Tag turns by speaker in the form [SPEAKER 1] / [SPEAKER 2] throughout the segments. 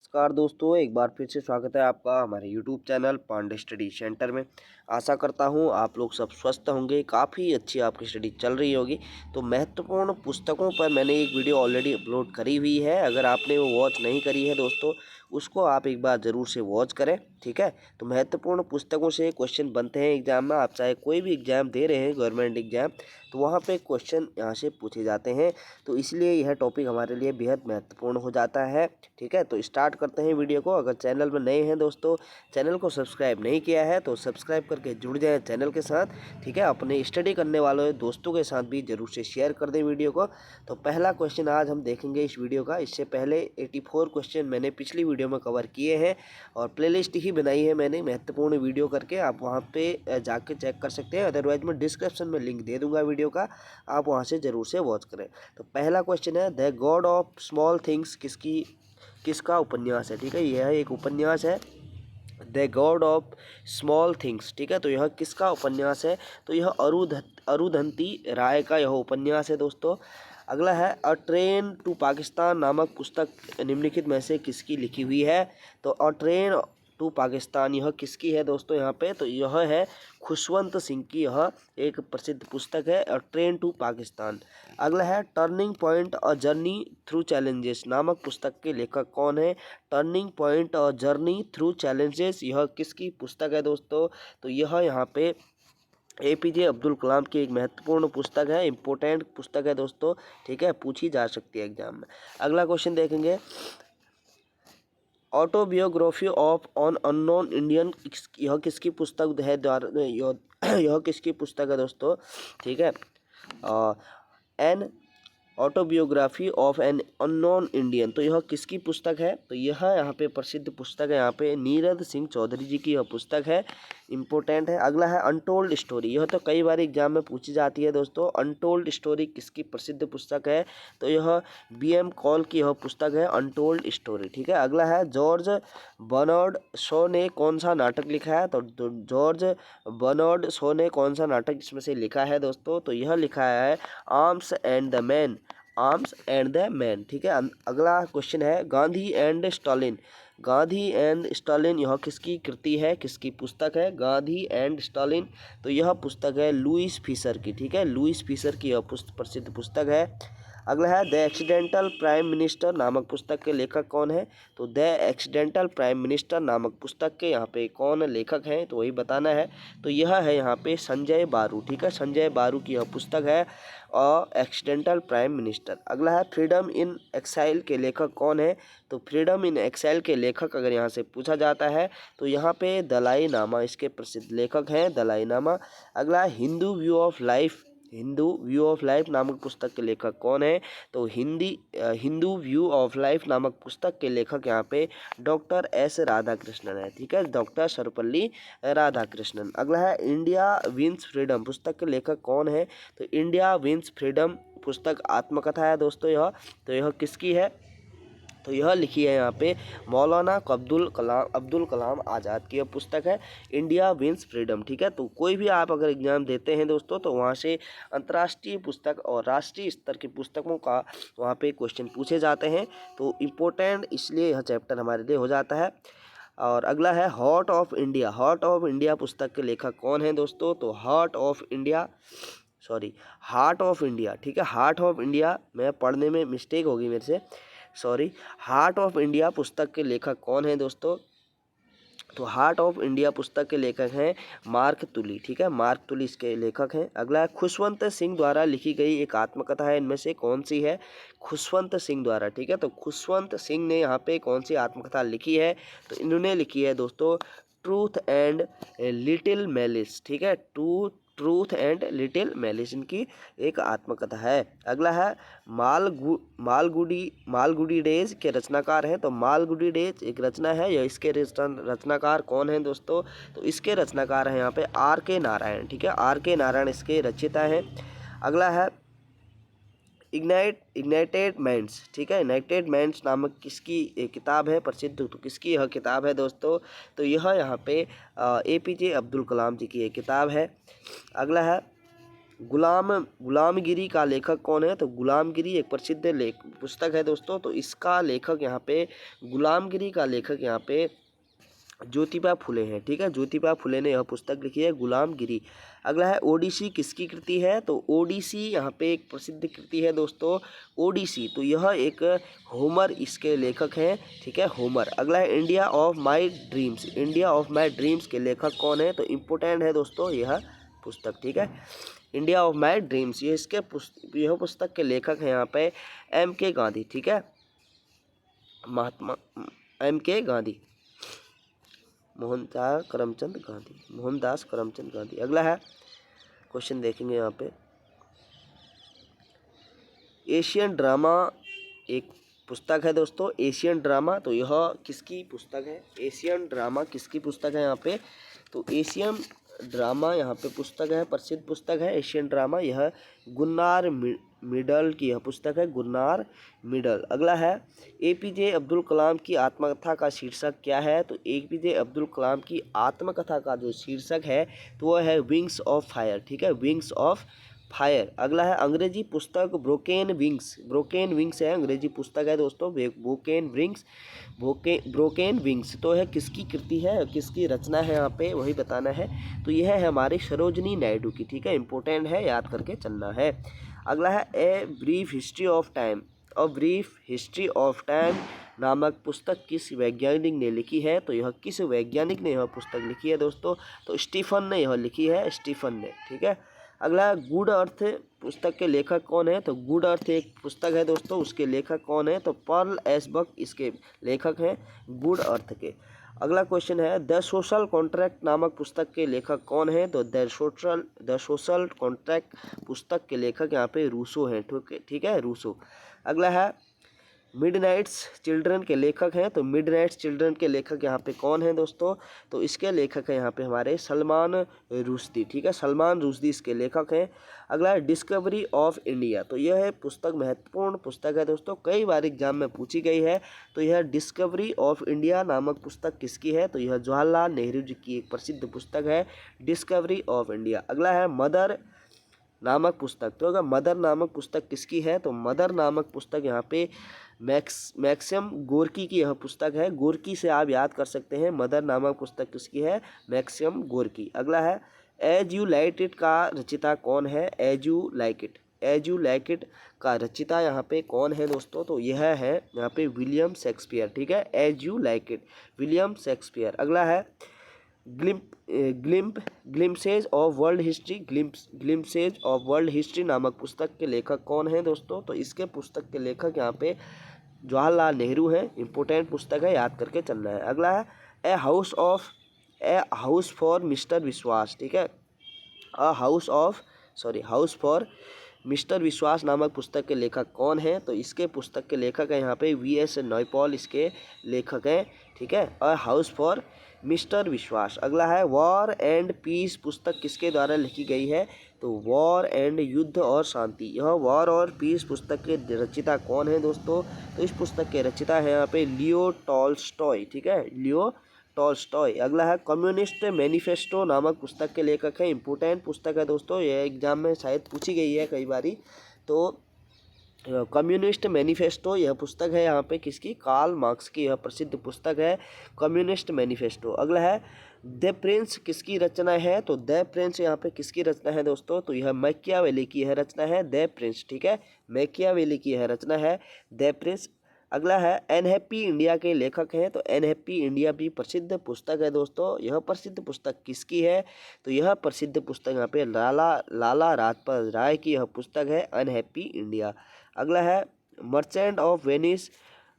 [SPEAKER 1] नमस्कार दोस्तों, एक बार फिर से स्वागत है आपका हमारे YouTube channel Pandey study centre में। आशा करता हूँ आप लोग सब स्वस्थ होंगे, काफ़ी अच्छी आपकी स्टडी चल रही होगी। तो महत्वपूर्ण पुस्तकों पर मैंने एक वीडियो ऑलरेडी अपलोड करी हुई है। अगर आपने वो वॉच नहीं करी है दोस्तों, उसको आप एक बार ज़रूर से वॉच करें, ठीक है। तो महत्वपूर्ण पुस्तकों से क्वेश्चन बनते हैं एग्जाम में। आप चाहे कोई भी एग्ज़ाम दे रहे हैं, गवर्नमेंट एग्जाम, तो वहाँ पे क्वेश्चन यहाँ से पूछे जाते हैं। तो इसलिए यह टॉपिक हमारे लिए बेहद महत्वपूर्ण हो जाता है, ठीक है। तो स्टार्ट करते हैं वीडियो को। अगर चैनल में नए हैं दोस्तों, चैनल को सब्सक्राइब नहीं किया है तो सब्सक्राइब करके जुड़ जाएं चैनल के साथ, ठीक है। अपने स्टडी करने वाले दोस्तों के साथ भी ज़रूर से शेयर कर दें वीडियो को। तो पहला क्वेश्चन आज हम देखेंगे इस वीडियो का। इससे पहले 84 क्वेश्चन मैंने पिछली वीडियो में कवर किए हैं और प्लेलिस्ट ही बनाई है मैंने महत्वपूर्ण वीडियो करके। आप वहाँ पे जाके चेक कर सकते हैं, अदरवाइज मैं डिस्क्रिप्शन में लिंक दे दूँगा वीडियो का, आप वहाँ से ज़रूर से वॉच करें। तो पहला क्वेश्चन है, the God of small things किसका उपन्यास है, ठीक है। यह एक उपन्यास है, the God of small things, ठीक है। तो यह किसका उपन्यास है? तो यह अरुंधति राय का यह उपन्यास है दोस्तों। अगला है, अ ट्रेन टू पाकिस्तान नामक पुस्तक निम्नलिखित में से किसकी लिखी हुई है? तो अ ट्रेन टू पाकिस्तान यह किसकी है दोस्तों यहाँ पे? तो यह है खुशवंत सिंह की, यह एक प्रसिद्ध पुस्तक है, अ ट्रेन टू पाकिस्तान। अगला है, turning point a journey through challenges नामक पुस्तक के लेखक कौन है? Turning point a journey through challenges यह किसकी पुस्तक है दोस्तों? तो यह यहाँ पे APJ अब्दुल कलाम की एक महत्वपूर्ण पुस्तक है, इम्पोर्टेंट पुस्तक है दोस्तों, ठीक है। पूछी जा सकती है एग्जाम में। अगला क्वेश्चन देखेंगे, ऑटोबियोग्राफी ऑफ ऑन अननोन इंडियन यह किसकी पुस्तक है द्वारा यह किसकी पुस्तक है दोस्तों, ठीक है। An autobiography of an unknown Indian, तो यह किसकी पुस्तक है? तो यह यहाँ पे प्रसिद्ध पुस्तक है, यहाँ पे नीरद सिंह चौधरी जी की यह पुस्तक है, इम्पोर्टेंट है। अगला है, अनटोल्ड स्टोरी, यह तो कई बार एग्जाम में पूछी जाती है दोस्तों। अनटोल्ड स्टोरी किसकी प्रसिद्ध पुस्तक है? तो यह BM कॉल की यह पुस्तक है, अनटोल्ड स्टोरी, ठीक है। अगला है, जॉर्ज बर्नार्ड शॉ ने कौन सा नाटक लिखा है? तो जॉर्ज बर्नार्ड शॉ ने कौन सा नाटक इसमें से लिखा है दोस्तों? तो यह लिखा है arms and the man, arms and the man, ठीक है। अगला क्वेश्चन है, Gandhi and Stalin, Gandhi and Stalin यह किसकी कृति है, किसकी पुस्तक है? गांधी एंड स्टालिन, तो यह पुस्तक है लुईस फिशर की, ठीक है। लुईस फिशर की यह प्रसिद्ध पुस्तक है। अगला है, द एक्सीडेंटल प्राइम मिनिस्टर नामक पुस्तक के लेखक कौन है? तो द एक्सीडेंटल प्राइम मिनिस्टर नामक पुस्तक के यहाँ पे कौन लेखक हैं, तो वही बताना है। तो यह है यहाँ पे संजय बारू, ठीक है। संजय बारू की यह पुस्तक है और एक्सीडेंटल प्राइम मिनिस्टर। अगला है, फ्रीडम इन एक्साइल के लेखक कौन है? तो फ्रीडम इन एक्साइल के लेखक अगर यहाँ से पूछा जाता है तो यहाँ पे दलाई नामा इसके प्रसिद्ध लेखक हैं, दलाई नामा। अगला है, Hindu view of life, Hindu view of life नामक पुस्तक के लेखक कौन है? तो हिंदू व्यू ऑफ लाइफ नामक पुस्तक के लेखक यहाँ पे डॉक्टर S राधाकृष्णन है, ठीक है, डॉक्टर सर्वपल्ली राधाकृष्णन। अगला है, इंडिया विंस फ्रीडम पुस्तक के लेखक कौन है? तो इंडिया विंस फ्रीडम पुस्तक आत्मकथा है दोस्तों यह। तो यह किसकी है? तो यह लिखी है यहाँ पे मौलाना अब्दुल कलाम आज़ाद की यह पुस्तक है, इंडिया विंस फ्रीडम, ठीक है। तो कोई भी आप अगर एग्जाम देते हैं दोस्तों तो वहाँ से अंतर्राष्ट्रीय पुस्तक और राष्ट्रीय स्तर की पुस्तकों का वहाँ पे क्वेश्चन पूछे जाते हैं, तो इम्पोर्टेंट इसलिए यह चैप्टर हमारे लिए हो जाता है। और अगला है, heart of India, heart of India पुस्तक के लेखक कौन है दोस्तों? तो हार्ट ऑफ इंडिया, ठीक है, हार्ट ऑफ इंडिया, मैं पढ़ने में मिस्टेक होगी मेरे से, सॉरी। हार्ट ऑफ इंडिया पुस्तक के लेखक कौन है दोस्तों? तो हार्ट ऑफ इंडिया पुस्तक के लेखक हैं मार्क तुली, ठीक है, मार्क तुली इसके लेखक हैं। अगला है, खुशवंत सिंह द्वारा लिखी गई एक आत्मकथा है, इनमें से कौन सी है? खुशवंत सिंह द्वारा, ठीक है। तो खुशवंत सिंह ने यहाँ पे कौन सी आत्मकथा लिखी है? तो इन्होंने लिखी है दोस्तों ट्रूथ एंड लिटिल मैलिस, ठीक है, ट्रूथ एंड लिटिल मैलिस इनकी एक आत्मकथा है। अगला है, मालगुडी डेज के रचनाकार हैं, तो मालगुडी डेज एक रचना है, या इसके रचनाकार कौन है दोस्तों? तो इसके रचनाकार हैं यहाँ पे RK नारायण, ठीक है, RK नारायण इसके रचयिता हैं। अगला है, इग्नाइटेड माइंड्स, ठीक है, इग्नाइटेड माइंड्स नामक किसकी एक किताब है प्रसिद्ध? तो किसकी यह किताब है दोस्तों? तो यह यहाँ पे APJ अब्दुल कलाम जी की एक किताब है। अगला है, गुलामगिरी का लेखक कौन है? तो गुलामगिरी एक प्रसिद्ध पुस्तक है दोस्तों। तो इसका लेखक यहाँ पे, गुलामगिरी का लेखक यहाँ पे ज्योतिबा फुले हैं। ठीक है, ज्योतिबा फुले ने यह पुस्तक लिखी है, गुलामगिरी। अगला है ओडिसी किसकी कृति है? तो ओडिसी यहाँ पे एक प्रसिद्ध कृति है दोस्तों, ओडिसी। तो यह एक होमर इसके लेखक हैं। ठीक है, होमर। अगला है India of my dreams. India of my dreams के लेखक कौन है? तो इम्पोर्टेंट है दोस्तों यह पुस्तक। ठीक है, इंडिया ऑफ माई ड्रीम्स, ये यह पुस्तक के लेखक हैं यहाँ पे M.K. गांधी। ठीक है, महात्मा M.K. गांधी, मोहनदास करमचंद गांधी। अगला है क्वेश्चन देखेंगे यहाँ पे, एशियन ड्रामा एक पुस्तक है दोस्तों, एशियन ड्रामा। तो यह किसकी पुस्तक है? एशियन ड्रामा किसकी पुस्तक है यहाँ पे? तो एशियन ड्रामा यहाँ पे पुस्तक है, प्रसिद्ध पुस्तक है एशियन ड्रामा। यह गुन्नार मिडल की यह पुस्तक है, गुन्नार मिडल। अगला है APJ अब्दुल कलाम की आत्मकथा का शीर्षक क्या है? तो APJ अब्दुल कलाम की आत्मकथा का जो शीर्षक है तो वह है विंग्स ऑफ फायर। ठीक है, विंग्स ऑफ फायर। अगला है अंग्रेजी पुस्तक ब्रोकेन विंग्स है, अंग्रेजी पुस्तक है दोस्तों, ब्रोकेन विंग्स। तो है किसकी कृति है, किसकी रचना है यहाँ पे वही बताना है। तो यह है हमारी सरोजनी नायडू की। ठीक है, इंपॉर्टेंट है, याद करके चलना है। अगला है a brief history of time नामक पुस्तक किस वैज्ञानिक ने लिखी है? तो यह किस वैज्ञानिक ने यह पुस्तक लिखी है दोस्तों? तो स्टीफन ने यह लिखी है, स्टीफन ने। ठीक है, अगला गुड अर्थ पुस्तक के लेखक कौन है? तो गुड अर्थ एक पुस्तक है दोस्तों, उसके लेखक कौन है? तो पर्ल एस बक इसके लेखक हैं, गुड अर्थ के। अगला क्वेश्चन है द सोशल कॉन्ट्रैक्ट नामक पुस्तक के लेखक कौन है? तो द सोशल कॉन्ट्रैक्ट पुस्तक के लेखक यहाँ पे रूसो हैं। ठीक है, रूसो। अगला है मिडनाइट्स चिल्ड्रन के लेखक हैं। तो मिडनाइट्स चिल्ड्रन के लेखक यहाँ पे कौन है दोस्तों? तो इसके लेखक हैं यहाँ पे हमारे सलमान रुश्दी। ठीक है, सलमान रुश्दी इसके लेखक हैं। अगला है डिस्कवरी ऑफ इंडिया। तो यह है पुस्तक महत्वपूर्ण पुस्तक है दोस्तों, कई बार एग्जाम में पूछी गई है। तो यह डिस्कवरी ऑफ इंडिया नामक पुस्तक किसकी है? तो यह जवाहरलाल नेहरू जी की एक प्रसिद्ध पुस्तक है, डिस्कवरी ऑफ इंडिया। अगला है मदर नामक पुस्तक। तो अगर मदर नामक पुस्तक किसकी है? तो मदर नामक पुस्तक यहाँ पे मैक्सिम गोर्की की यह पुस्तक है, गोर्की से आप याद कर सकते हैं। मदर नामक पुस्तक किसकी है? Maxim Gorky. अगला है एज यू लाइक इट का रचिता कौन है? एज यू लाइक इट का रचिता यहाँ पे कौन है दोस्तों? तो यह है यहाँ पे विलियम शेक्सपियर। ठीक है, as you like it, William Shakespeare. अगला है ग्लिम्पसेज ऑफ वर्ल्ड हिस्ट्री नामक पुस्तक के लेखक कौन है दोस्तों? तो इसके पुस्तक के लेखक यहाँ पे जवाहरलाल नेहरू हैं, इंपॉर्टेंट पुस्तक है, याद करके चलना है। अगला है ए हाउस फॉर मिस्टर विश्वास। ठीक है, हाउस फॉर मिस्टर विश्वास नामक पुस्तक के लेखक कौन है? तो इसके पुस्तक के लेखक है यहाँ पे VS नॉयपॉल इसके लेखक हैं। ठीक है, और हाउस फॉर मिस्टर विश्वास। अगला है वॉर एंड पीस पुस्तक किसके द्वारा लिखी गई है? तो वॉर एंड युद्ध और शांति। यह वॉर और पीस पुस्तक के रचिता कौन है दोस्तों? तो इस पुस्तक के रचिता है यहाँ पे लियो टॉल्स्टॉय। ठीक है, लियो टॉल्स्टॉय। अगला है कम्युनिस्ट मैनिफेस्टो नामक पुस्तक के लेखक है, इंपॉर्टेंट पुस्तक है दोस्तों, यह एग्जाम में शायद पूछी गई है कई बारी। तो कम्युनिस्ट मैनिफेस्टो यह पुस्तक है यहाँ पे किसकी? कार्ल मार्क्स की यह प्रसिद्ध पुस्तक है, कम्युनिस्ट मैनिफेस्टो। अगला है द प्रिंस किसकी रचना है? तो द प्रिंस यहाँ पे किसकी रचना है दोस्तों? तो यह मैकियावेली की यह रचना है, द प्रिंस। ठीक है, मैकियावेली की यह रचना है, द प्रिंस। अगला है अनहैप्पी इंडिया के लेखक हैं। तो अनहैप्पी इंडिया भी प्रसिद्ध पुस्तक है दोस्तों, यह प्रसिद्ध पुस्तक किसकी है? तो यह प्रसिद्ध पुस्तक यहाँ पे लाला राजपत राय की यह पुस्तक है, अनहैप्पी इंडिया। अगला है मर्चेंट ऑफ वेनिस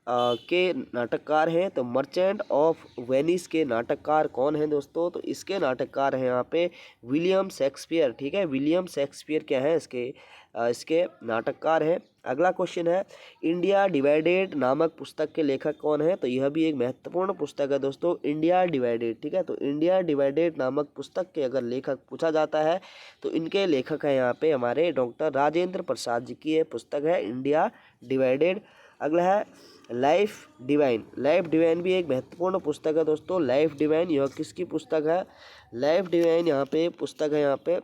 [SPEAKER 1] के नाटककार हैं। तो मर्चेंट ऑफ वेनिस के नाटककार कौन हैं दोस्तों? तो इसके नाटककार हैं यहाँ पे विलियम शेक्सपियर। ठीक है, विलियम शेक्सपियर क्या है इसके नाटककार हैं। अगला क्वेश्चन है इंडिया डिवाइडेड नामक पुस्तक के लेखक कौन है? तो यह भी एक महत्वपूर्ण पुस्तक है दोस्तों, इंडिया डिवाइडेड। ठीक है, तो इंडिया डिवाइडेड नामक पुस्तक के अगर लेखक पूछा जाता है तो इनके लेखक हैं यहाँ पे हमारे डॉक्टर राजेंद्र प्रसाद जी की यह पुस्तक है, इंडिया डिवाइडेड। अगला है लाइफ डिवाइन भी एक महत्वपूर्ण पुस्तक है दोस्तों, लाइफ डिवाइन यह किसकी पुस्तक है? लाइफ डिवाइन यहाँ पे पुस्तक है यहाँ पे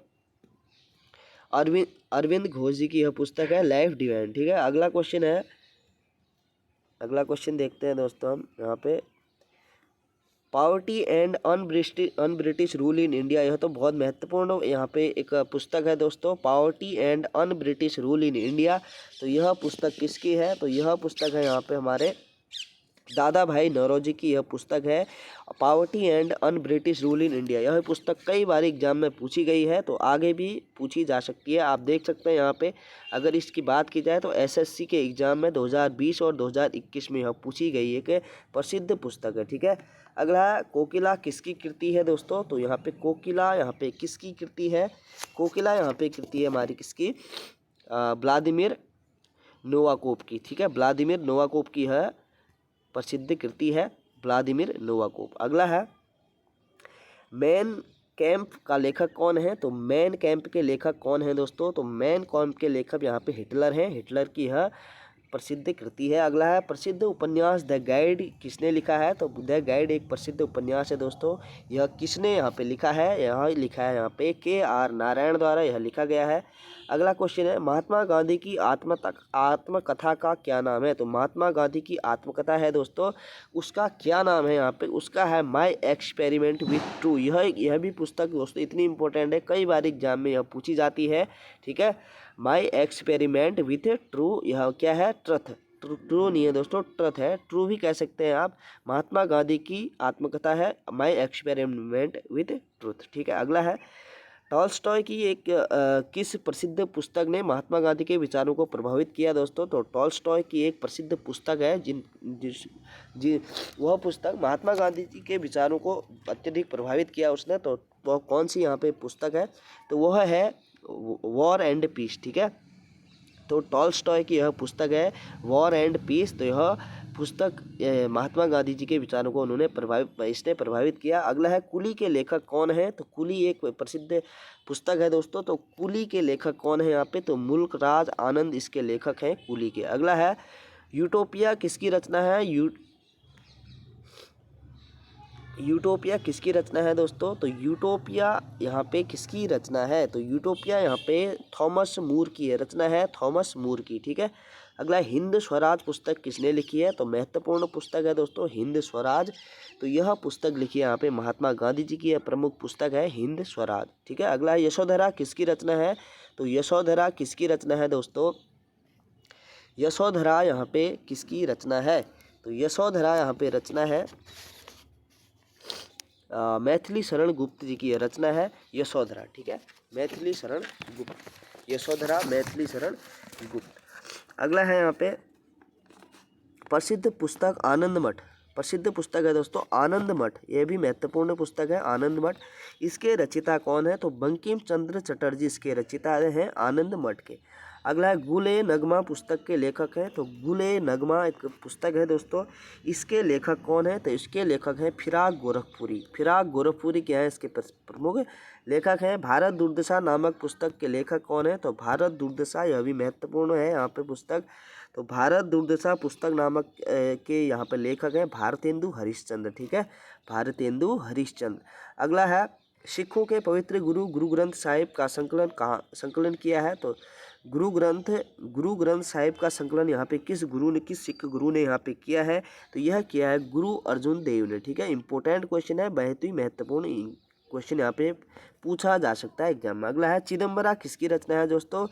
[SPEAKER 1] अरविंद अरविंद घोष जी की यह पुस्तक है लाइफ डिवाइन। ठीक है, अगला क्वेश्चन है, अगला क्वेश्चन देखते हैं दोस्तों हम यहाँ पे, poverty and un British rule in India. यह तो बहुत महत्वपूर्ण यहाँ पे एक पुस्तक है दोस्तों, poverty and un British rule in India. तो यह पुस्तक किसकी है? तो यह पुस्तक है यहाँ पे हमारे दादा भाई नौरोजी की यह पुस्तक है, poverty and un British rule in India. यह पुस्तक कई बार एग्जाम में पूछी गई है, तो आगे भी पूछी जा सकती है। आप देख सकते हैं यहाँ पे, अगर इसकी बात की जाए तो एसएससी के एग्जाम में 2020 और 2021 में यह पूछी गई एक प्रसिद्ध पुस्तक है। ठीक है, अगला है कोकिला किसकी कृति है दोस्तों? तो यहाँ पे कोकिला यहाँ पे किसकी कृति है? कोकिला यहाँ पे कृति है हमारी किसकी? व्लादिमीर नोवाकोव की। ठीक है, व्लादिमीर नोवाकोव की है प्रसिद्ध कृति है, व्लादिमीर नोवाकोव। अगला है मैन कैंप का लेखक कौन है? तो मैन कैंप के लेखक कौन है दोस्तों? तो मैन कैंप के लेखक यहाँ पे हिटलर हैं, हिटलर की यह प्रसिद्ध कृति है। अगला है प्रसिद्ध उपन्यास द गाइड किसने लिखा है? तो द गाइड एक प्रसिद्ध उपन्यास है दोस्तों। यह किसने यहाँ पे लिखा है? यह लिखा है यहाँ पे के.आर. नारायण द्वारा यह लिखा गया है। अगला क्वेश्चन है महात्मा गांधी की आत्मकथा का क्या नाम है? तो महात्मा गांधी की आत्मकथा है दोस्तों, उसका क्या नाम है यहाँ पे? उसका है माई एक्सपेरिमेंट विथ ट्रू। यह भी पुस्तक दोस्तों इतनी इंपॉर्टेंट है, कई बार एग्जाम में यह पूछी जाती है। ठीक है, माई एक्सपेरिमेंट विथ ट्रू, यह क्या है? ट्रुथ। ट्रू नहीं है दोस्तों, ट्रुथ है, ट्रू भी कह सकते हैं आप। महात्मा गांधी की आत्मकथा है माई एक्सपेरिमेंट विथ ट्रुथ। ठीक है, अगला है टॉल्स्टॉय की एक किस प्रसिद्ध पुस्तक ने महात्मा गांधी के विचारों को प्रभावित किया दोस्तों? तो टॉल्स्टॉय की एक प्रसिद्ध पुस्तक है वह पुस्तक महात्मा गांधी जी के विचारों को अत्यधिक प्रभावित किया उसने। तो वह कौन सी यहाँ पे पुस्तक है? तो वह है वॉर एंड पीस। ठीक है, तो टॉल्स्टॉय की यह पुस्तक है वॉर एंड पीस। तो यह पुस्तक महात्मा गांधी जी के विचारों को इसने प्रभावित किया। अगला है कुली के लेखक कौन है? तो कुली एक प्रसिद्ध पुस्तक है दोस्तों। तो कुली के लेखक कौन है यहाँ पे? तो मुल्क राज आनंद इसके लेखक हैं कुली के। अगला है यूटोपिया किसकी रचना है? यूटोपिया किसकी रचना है दोस्तों? तो यूटोपिया यहाँ पे किसकी रचना है? तो यूटोपिया यहाँ पे थॉमस मूर की रचना है, थॉमस मूर की। ठीक है, अगला हिंद स्वराज पुस्तक किसने लिखी है? तो महत्वपूर्ण पुस्तक है दोस्तों हिंद स्वराज। तो यह पुस्तक लिखी है यहाँ पे महात्मा गांधी जी की, यह प्रमुख पुस्तक है हिंद स्वराज। ठीक है, अगला यशोधरा किसकी रचना है? तो यशोधरा किसकी रचना है दोस्तों? यशोधरा यहाँ पे किसकी रचना है? तो यशोधरा यहाँ पे रचना है मैथिली शरण गुप्त जी की यह रचना है यशोधरा। ठीक है, मैथिली शरण गुप्त, यशोधरा मैथिली शरण गुप्त। अगला है यहाँ पे प्रसिद्ध पुस्तक आनंद मठ, प्रसिद्ध पुस्तक है दोस्तों आनंद मठ। यह भी महत्वपूर्ण पुस्तक है आनंद मठ। इसके रचिता कौन है? तो बंकिम चंद्र चटर्जी इसके रचिता हैं आनंद मठ के। अगला है गुले नगमा पुस्तक के लेखक हैं। तो गुले नगमा एक पुस्तक है दोस्तों, इसके लेखक कौन है? तो इसके लेखक हैं फिराक गोरखपुरी। फिराक गोरखपुरी क्या है? इसके प्रमुख लेखक हैं। भारत दुर्दशा नामक पुस्तक के लेखक कौन है? तो भारत दुर्दशा, यह भी महत्वपूर्ण है यहाँ पे पुस्तक। तो भारत दुर्दशा पुस्तक नामक के यहाँ पे लेखक हैं भारतेंदु हरिश्चंद्र। ठीक है, भारतेंदु हरिश्चंद्र। अगला है सिखों के पवित्र गुरु ग्रंथ साहिब का संकलन किया है? तो गुरु ग्रंथ साहिब का संकलन यहाँ पे किस सिख गुरु ने यहाँ पे किया है? तो यह किया है गुरु अर्जुन देव ने। ठीक है, इंपॉर्टेंट क्वेश्चन है, बहुत ही महत्वपूर्ण क्वेश्चन यहाँ पे पूछा जा सकता है एग्जाम में। अगला है चिदम्बरा किसकी रचना है दोस्तों?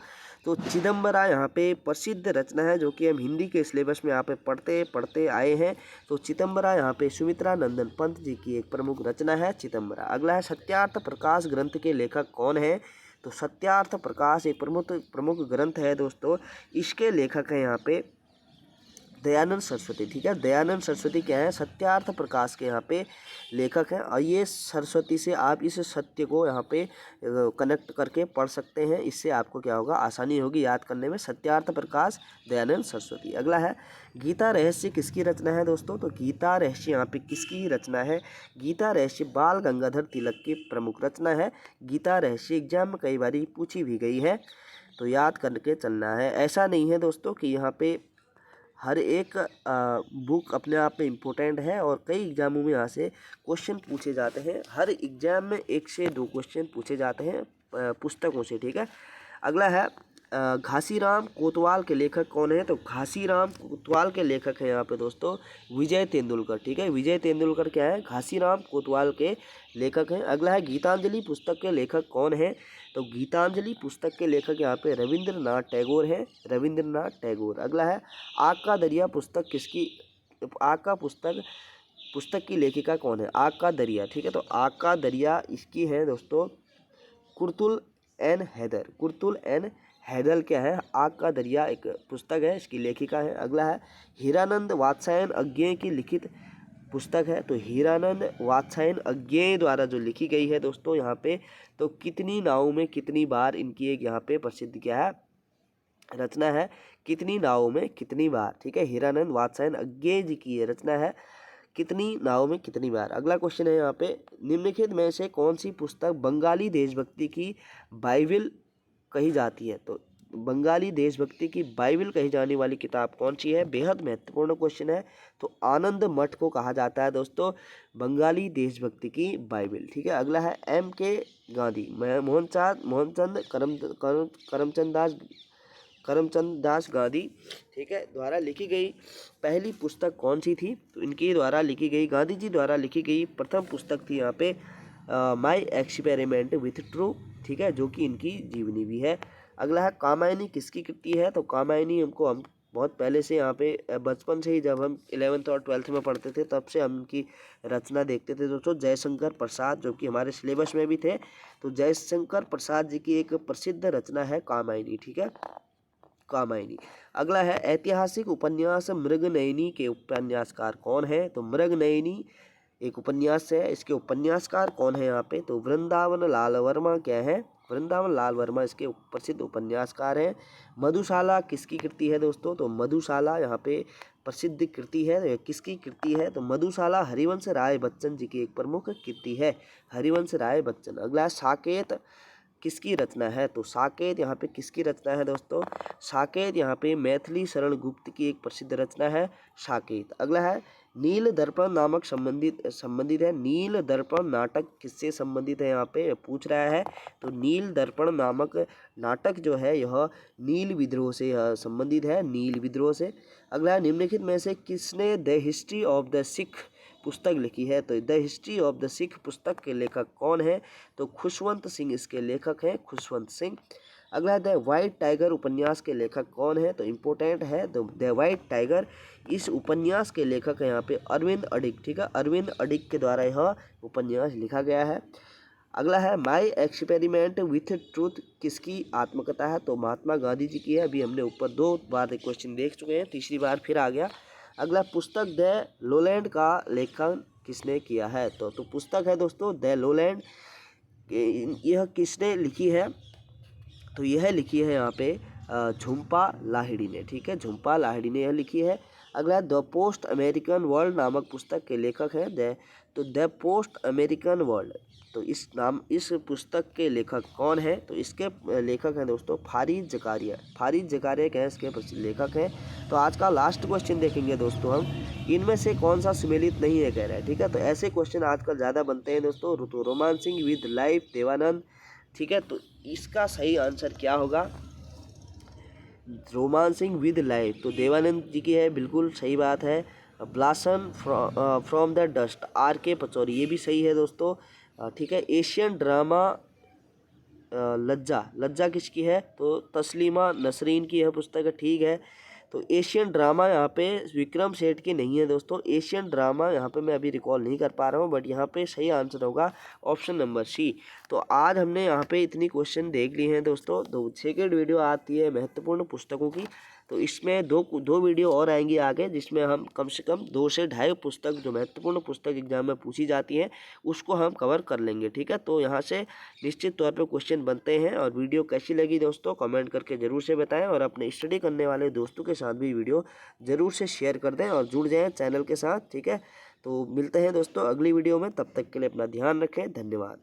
[SPEAKER 1] तो चिदम्बरा यहाँ पे प्रसिद्ध रचना है जो कि हम हिंदी के सिलेबस में यहाँ पे पढ़ते आए हैं। तो चिदम्बरा यहाँ पे सुमित्रा नंदन पंत जी की एक प्रमुख रचना है चिदम्बरा। अगला है सत्यार्थ प्रकाश ग्रंथ के लेखक कौन है? तो सत्यार्थ प्रकाश एक प्रमुख ग्रंथ है दोस्तों, इसके लेखक हैं यहाँ पे दयानंद सरस्वती। ठीक है, दयानंद सरस्वती क्या है? सत्यार्थ प्रकाश के यहाँ पे लेखक हैं। और ये सरस्वती से आप इस सत्य को यहाँ पे कनेक्ट करके पढ़ सकते हैं, इससे आपको क्या होगा? आसानी होगी याद करने में। सत्यार्थ प्रकाश दयानंद सरस्वती। अगला है गीता रहस्य किसकी रचना है दोस्तों? तो गीता रहस्य यहाँ पे किसकी रचना है? गीता रहस्य बाल गंगाधर तिलक की प्रमुख रचना है। गीता रहस्य एग्जाम में कई बार पूछी भी गई है, तो याद करके चलना है। ऐसा नहीं है दोस्तों कि यहाँ पे हर एक बुक अपने आप में इम्पोर्टेंट है और कई एग्जामों में यहाँ से क्वेश्चन पूछे जाते हैं। हर एग्जाम में 1 से 2 क्वेश्चन पूछे जाते हैं पुस्तकों से। ठीक है, अगला है घासीराम कोतवाल के लेखक कौन है? तो घासीराम कोतवाल के लेखक है यहाँ पे दोस्तों विजय तेंदुलकर। ठीक है, विजय तेंदुलकर क्या है? घासीराम कोतवाल के लेखक हैं। अगला है गीतांजलि पुस्तक के लेखक कौन है? तो गीतांजलि पुस्तक के लेखक यहाँ पे रविंद्रनाथ टैगोर हैं, रविंद्रनाथ टैगोर। अगला है आग का दरिया पुस्तक किसकी? आग का पुस्तक की लेखिका कौन है? आग का दरिया। ठीक है, तो आग का दरिया इसकी है दोस्तों कुर्तुल एन हैदर। कुर्तुल एन हैदर क्या है? आग का दरिया एक पुस्तक है, इसकी लेखिका है। अगला है हीरानंद वात्स्यायन अज्ञेय की लिखित पुस्तक है। तो हीरानंद वात्स्यायन अज्ञेय द्वारा जो लिखी गई है दोस्तों यहाँ पे, तो कितनी नावों में कितनी बार, इनकी एक यहाँ पे प्रसिद्ध क्या है? रचना है, कितनी नावों में कितनी बार। ठीक है, हीरानंद वात्स्यायन अज्ञेय जी की ये रचना है, कितनी नावों में कितनी बार। अगला क्वेश्चन है यहाँ पे निम्नलिखित में से कौन सी पुस्तक बंगाली देशभक्ति की बाइबिल कही जाती है? तो बंगाली देशभक्ति की बाइबिल कही जाने वाली किताब कौन सी है? बेहद महत्वपूर्ण क्वेश्चन है। तो आनंद मठ को कहा जाता है दोस्तों बंगाली देशभक्ति की बाइबिल। ठीक है, अगला है M.K. गांधी मोहनचंद करमचंद दास गांधी, ठीक है, द्वारा लिखी गई पहली पुस्तक कौन सी थी? तो इनके द्वारा लिखी गई, गांधी जी द्वारा लिखी गई प्रथम पुस्तक थी यहाँ पे माई एक्सपेरिमेंट विथ ट्रू। ठीक है, जो कि इनकी जीवनी भी है। अगला है कामायनी किसकी कृति है? तो कामायनी हम बहुत पहले से यहाँ पे बचपन से ही जब हम 11th और 12th में पढ़ते थे तब से हम इनकी रचना देखते थे दोस्तों। जयशंकर प्रसाद जो कि हमारे सिलेबस में भी थे, तो जयशंकर प्रसाद जी की एक प्रसिद्ध रचना है कामायनी। ठीक है, कामायनी। अगला है ऐतिहासिक उपन्यास मृगनयनी के उपन्यासकार कौन है? तो मृगनयनी एक उपन्यास है, इसके उपन्यासकार कौन है यहाँ पे? तो वृंदावन लाल वर्मा क्या है? वृंदावन लाल वर्मा इसके प्रसिद्ध उपन्यासकार हैं। मधुशाला किसकी कृति है दोस्तों? तो मधुशाला यहाँ पे प्रसिद्ध कृति है, किसकी कृति है? तो मधुशाला हरिवंश राय बच्चन जी की एक प्रमुख कृति है, हरिवंश राय बच्चन। अगला साकेत किसकी रचना है? तो साकेत यहाँ पे किसकी रचना है दोस्तों? साकेत यहाँ पे मैथिली शरण गुप्त की एक प्रसिद्ध रचना है साकेत। अगला है नील दर्पण नामक संबंधित है। नील दर्पण नाटक किससे संबंधित है यहाँ पे पूछ रहा है? तो नील दर्पण नामक नाटक जो है यह नील विद्रोह से संबंधित है, नील विद्रोह से। अगला है निम्नलिखित में से किसने the history of the Sikh पुस्तक लिखी है? तो the history of the Sikh पुस्तक के लेखक कौन है? तो खुशवंत सिंह इसके लेखक हैं, खुशवंत सिंह। अगला है द वाइट टाइगर उपन्यास के लेखक कौन है? तो इम्पोर्टेंट है द वाइट टाइगर, इस उपन्यास के लेखक है यहाँ पे अरविंद अडिग। ठीक है, अरविंद अडिग के द्वारा यह उपन्यास लिखा गया है। अगला है माई एक्सपेरिमेंट विथ ट्रूथ किसकी आत्मकथा है? तो महात्मा गांधी जी की है। अभी हमने ऊपर 2 बार क्वेश्चन देख चुके हैं, तीसरी बार फिर आ गया। अगला पुस्तक द लोलैंड का लेखन किसने किया है? तो पुस्तक है दोस्तों द लोलैंड, यह किसने लिखी है? तो यह लिखी है यहाँ पे झुम्पा लाहिड़ी ने। ठीक है, झुम्पा लाहिड़ी ने यह लिखी है। अगला द पोस्ट अमेरिकन वर्ल्ड नामक पुस्तक के लेखक हैं द पोस्ट अमेरिकन वर्ल्ड, तो इस पुस्तक के लेखक कौन है? तो इसके लेखक हैं दोस्तों फारीद जकारिया। फारीद जकारिया क्या है? इसके लेखक हैं। तो आज का लास्ट क्वेश्चन देखेंगे दोस्तों हम, इनमें से कौन सा सुमेलित नहीं है कह रहा है। ठीक है, तो ऐसे क्वेश्चन आजकल ज़्यादा बनते हैं दोस्तों। तो रोमांसिंग विद लाइफ देवानंद। ठीक है, तो इसका सही आंसर क्या होगा? रोमांसिंग विद लाइफ, तो देवानंद जी की है, बिल्कुल सही बात है। Blossom from the dust R.K. Pachauri, ये भी सही है दोस्तों। ठीक है, एशियन ड्रामा लज्जा किसकी है? तो तस्लीमा नसरीन की यह पुस्तक है। ठीक है, तो एशियन ड्रामा यहाँ पे विक्रम सेठ की नहीं है दोस्तों। एशियन ड्रामा यहाँ पे मैं अभी रिकॉल नहीं कर पा रहा हूँ, बट यहाँ पे सही आंसर होगा ऑप्शन नंबर C। तो आज हमने यहाँ पे इतनी क्वेश्चन देख लिए हैं दोस्तों। तो सेकेंड वीडियो आती है महत्वपूर्ण पुस्तकों की, तो इसमें दो वीडियो और आएंगी आगे, जिसमें हम कम से कम 2 से 2.5 पुस्तक जो महत्वपूर्ण पुस्तक एग्जाम में पूछी जाती हैं उसको हम कवर कर लेंगे। ठीक है, तो यहाँ से निश्चित तौर पे क्वेश्चन बनते हैं। और वीडियो कैसी लगी दोस्तों कमेंट करके ज़रूर से बताएं, और अपने स्टडी करने वाले दोस्तों के साथ भी वीडियो ज़रूर से शेयर कर दें और जुड़ जाएँ चैनल के साथ। ठीक है, तो मिलते हैं दोस्तों अगली वीडियो में, तब तक के लिए अपना ध्यान रखें, धन्यवाद।